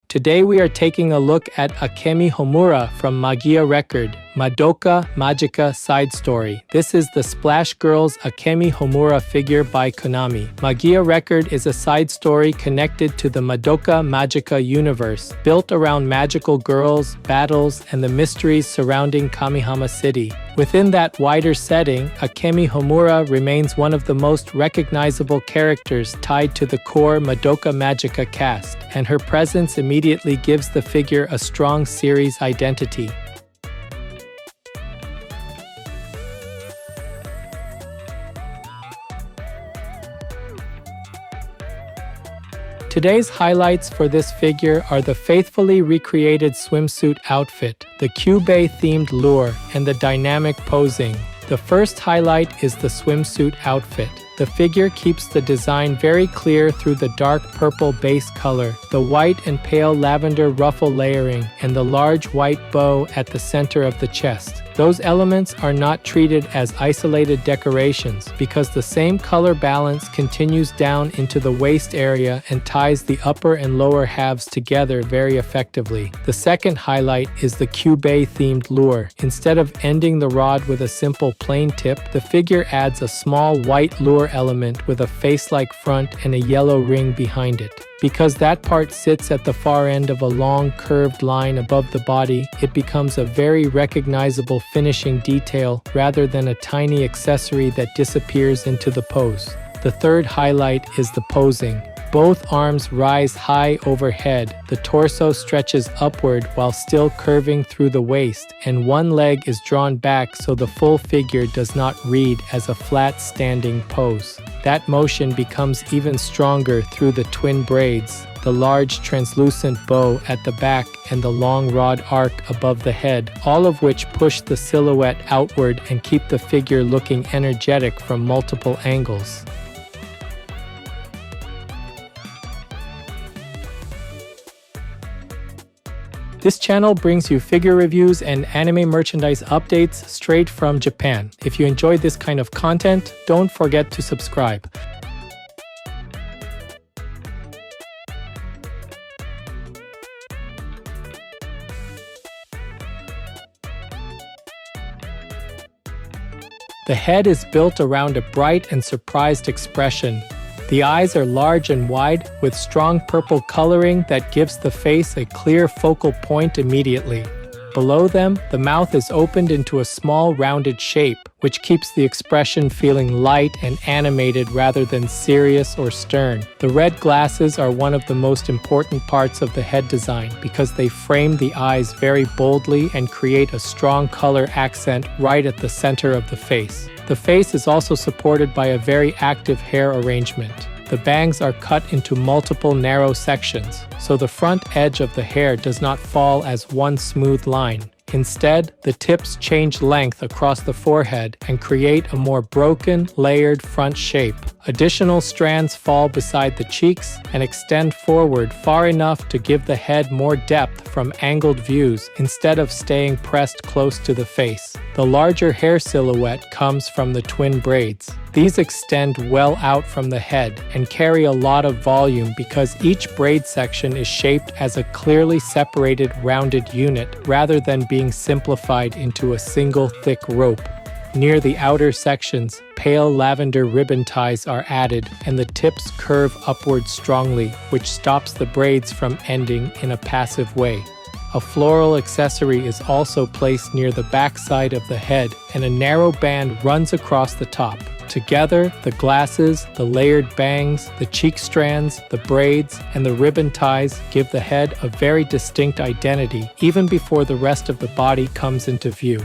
Today we are taking a look at Akemi Homura from Magia Record, Madoka Magica side story. This is the Splash Girls Akemi Homura figure by Konami. Magia Record is a side story connected to the Madoka Magica universe, built around magical girls, battles, and the mysteries surrounding Kamihama City. Within that wider setting, Akemi Homura remains one of the most recognizable characters tied to the core Madoka Magica cast, and her presence immediately gives the figure a strong series identity. Today's highlights for this figure are the faithfully recreated swimsuit outfit, the Kyubey-themed lure, and the dynamic posing. The first highlight is the swimsuit outfit. The figure keeps the design very clear through the dark purple base color, the white and pale lavender ruffle layering, and the large white bow at the center of the chest. Those elements are not treated as isolated decorations because the same color balance continues down into the waist area and ties the upper and lower halves together very effectively. The second highlight is the Kyubey-themed lure. Instead of ending the rod with a simple plain tip, the figure adds a small white lure element with a face-like front and a yellow ring behind it. Because that part sits at the far end of a long curved line above the body, it becomes a very recognizable finishing detail rather than a tiny accessory that disappears into the pose. The third highlight is the posing. Both arms rise high overhead, the torso stretches upward while still curving through the waist, and one leg is drawn back so the full figure does not read as a flat standing pose. That motion becomes even stronger through the twin braids, the large translucent bow at the back, and the long rod arc above the head, all of which push the silhouette outward and keep the figure looking energetic from multiple angles. This channel brings you figure reviews and anime merchandise updates straight from Japan. If you enjoyed this kind of content, don't forget to subscribe. The head is built around a bright and surprised expression. The eyes are large and wide, with strong purple coloring that gives the face a clear focal point immediately. Below them, the mouth is opened into a small rounded shape, which keeps the expression feeling light and animated rather than serious or stern. The red glasses are one of the most important parts of the head design because they frame the eyes very boldly and create a strong color accent right at the center of the face. The face is also supported by a very active hair arrangement. The bangs are cut into multiple narrow sections, so the front edge of the hair does not fall as one smooth line. Instead, the tips change length across the forehead and create a more broken, layered front shape. Additional strands fall beside the cheeks and extend forward far enough to give the head more depth from angled views instead of staying pressed close to the face. The larger hair silhouette comes from the twin braids. These extend well out from the head and carry a lot of volume because each braid section is shaped as a clearly separated rounded unit rather than being simplified into a single thick rope. Near the outer sections, pale lavender ribbon ties are added and the tips curve upward strongly, which stops the braids from ending in a passive way. A floral accessory is also placed near the backside of the head and a narrow band runs across the top. Together, the glasses, the layered bangs, the cheek strands, the braids, and the ribbon ties give the head a very distinct identity even before the rest of the body comes into view.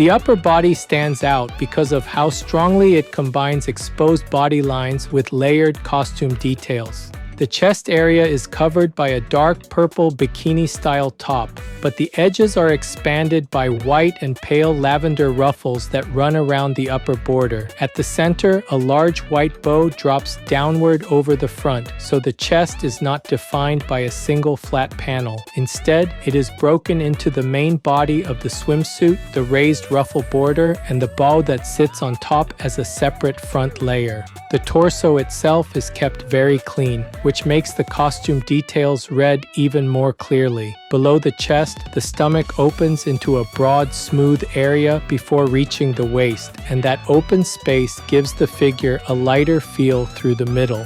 The upper body stands out because of how strongly it combines exposed body lines with layered costume details. The chest area is covered by a dark purple bikini-style top, but the edges are expanded by white and pale lavender ruffles that run around the upper border. At the center, a large white bow drops downward over the front, so the chest is not defined by a single flat panel. Instead, it is broken into the main body of the swimsuit, the raised ruffle border, and the bow that sits on top as a separate front layer. The torso itself is kept very clean, which makes the costume details read even more clearly. Below the chest, the stomach opens into a broad, smooth area before reaching the waist, and that open space gives the figure a lighter feel through the middle.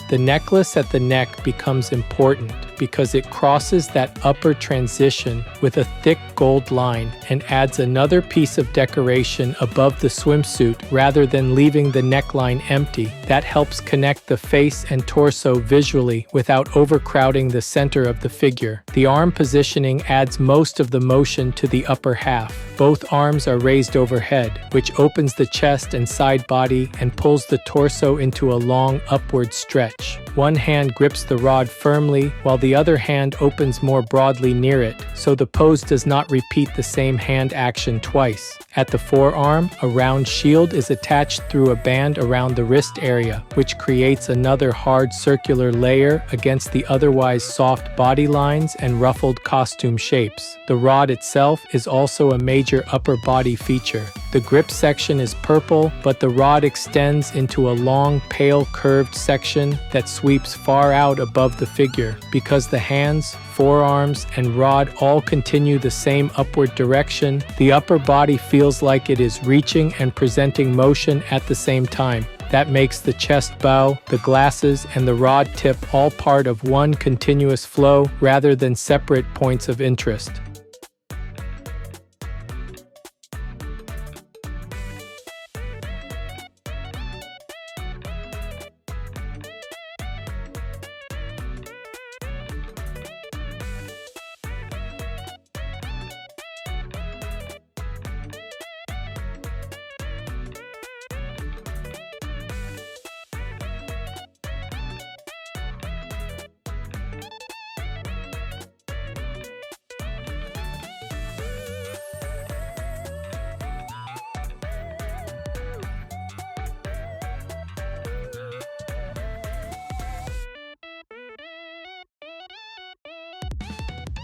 The necklace at the neck becomes important because it crosses that upper transition with a thick gold line and adds another piece of decoration above the swimsuit rather than leaving the neckline empty. That helps connect the face and torso visually without overcrowding the center of the figure. The arm positioning adds most of the motion to the upper half. Both arms are raised overhead, which opens the chest and side body and pulls the torso into a long upward stretch. One hand grips the rod firmly, while the other hand opens more broadly near it, so the pose does not repeat the same hand action twice. At the forearm, a round shield is attached through a band around the wrist area, which creates another hard circular layer against the otherwise soft body lines and ruffled costume shapes. The rod itself is also a major upper body feature. The grip section is purple, but the rod extends into a long, pale curved section that sweeps far out above the figure. Because the hands, forearms, and rod all continue the same upward direction, the upper body feels like it is reaching and presenting motion at the same time. That makes the chest bow, the glasses, and the rod tip all part of one continuous flow rather than separate points of interest.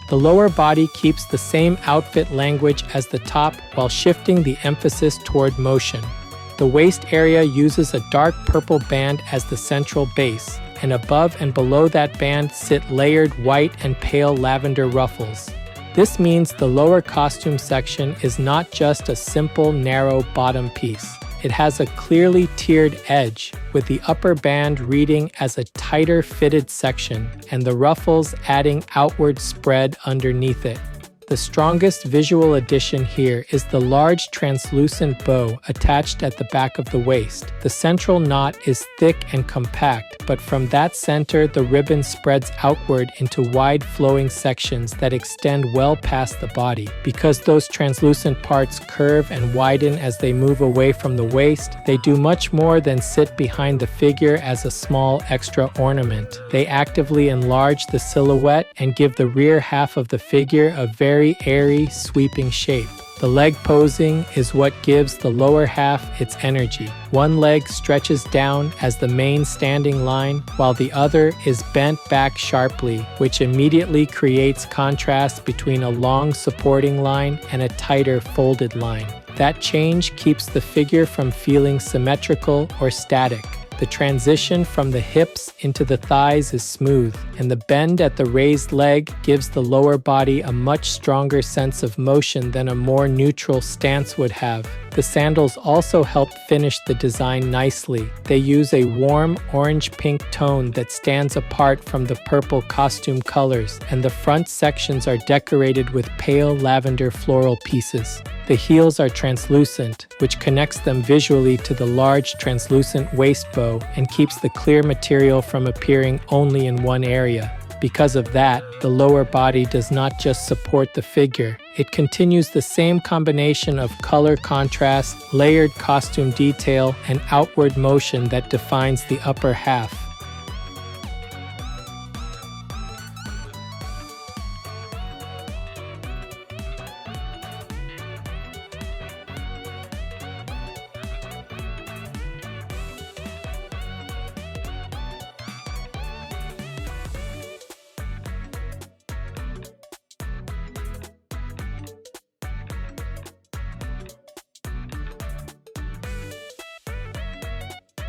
The lower body keeps the same outfit language as the top while shifting the emphasis toward motion. The waist area uses a dark purple band as the central base, and above and below that band sit layered white and pale lavender ruffles. This means the lower costume section is not just a simple, narrow bottom piece. It has a clearly tiered edge, with the upper band reading as a tighter fitted section and the ruffles adding outward spread underneath it. The strongest visual addition here is the large translucent bow attached at the back of the waist. The central knot is thick and compact, but from that center the ribbon spreads outward into wide flowing sections that extend well past the body. Because those translucent parts curve and widen as they move away from the waist, they do much more than sit behind the figure as a small extra ornament. They actively enlarge the silhouette and give the rear half of the figure a very airy, sweeping shape. The leg posing is what gives the lower half its energy. One leg stretches down as the main standing line, while the other is bent back sharply, which immediately creates contrast between a long supporting line and a tighter folded line. That change keeps the figure from feeling symmetrical or static. The transition from the hips into the thighs is smooth, and the bend at the raised leg gives the lower body a much stronger sense of motion than a more neutral stance would have. The sandals also help finish the design nicely. They use a warm orange-pink tone that stands apart from the purple costume colors, and the front sections are decorated with pale lavender floral pieces. The heels are translucent, which connects them visually to the large translucent waist bow and keeps the clear material from appearing only in one area. Because of that, the lower body does not just support the figure. It continues the same combination of color contrast, layered costume detail, and outward motion that defines the upper half.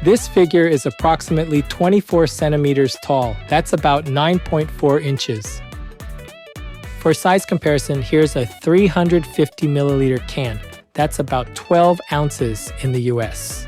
This figure is approximately 24 centimeters tall. That's about 9.4 inches. For size comparison, here's a 350 milliliter can. That's about 12 ounces in the US.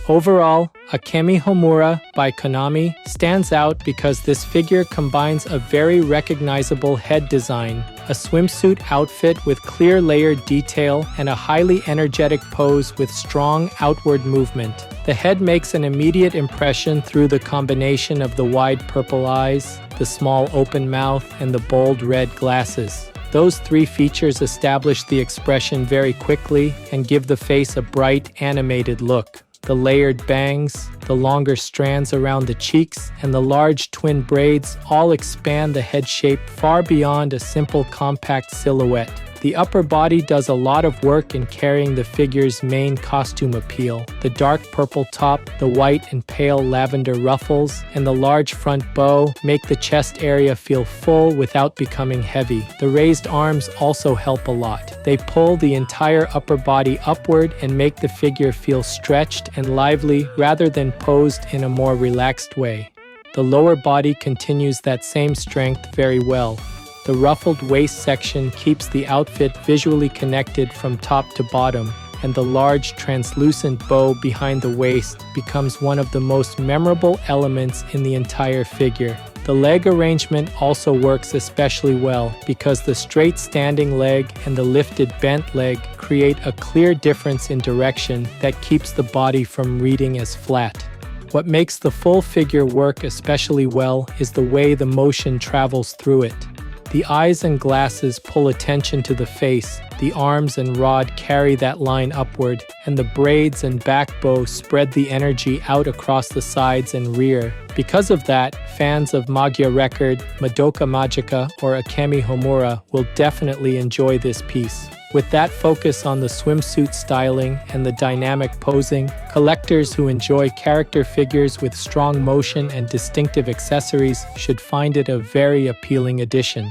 Overall, Akemi Homura by Konami stands out because this figure combines a very recognizable head design, a swimsuit outfit with clear layered detail, and a highly energetic pose with strong outward movement. The head makes an immediate impression through the combination of the wide purple eyes, the small open mouth, and the bold red glasses. Those three features establish the expression very quickly and give the face a bright, animated look. The layered bangs, the longer strands around the cheeks, and the large twin braids all expand the head shape far beyond a simple compact silhouette. The upper body does a lot of work in carrying the figure's main costume appeal. The dark purple top, the white and pale lavender ruffles, and the large front bow make the chest area feel full without becoming heavy. The raised arms also help a lot. They pull the entire upper body upward and make the figure feel stretched and lively rather than posed in a more relaxed way. The lower body continues that same strength very well. The ruffled waist section keeps the outfit visually connected from top to bottom, and the large translucent bow behind the waist becomes one of the most memorable elements in the entire figure. The leg arrangement also works especially well because the straight standing leg and the lifted bent leg create a clear difference in direction that keeps the body from reading as flat. What makes the full figure work especially well is the way the motion travels through it. The eyes and glasses pull attention to the face, the arms and rod carry that line upward, and the braids and back bow spread the energy out across the sides and rear. Because of that, fans of Magia Record, Madoka Magica, or Akemi Homura will definitely enjoy this piece. With that focus on the swimsuit styling and the dynamic posing, collectors who enjoy character figures with strong motion and distinctive accessories should find it a very appealing addition.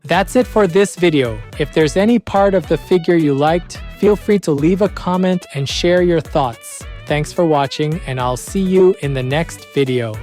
That's it for this video. If there's any part of the figure you liked, feel free to leave a comment and share your thoughts. Thanks for watching, and I'll see you in the next video.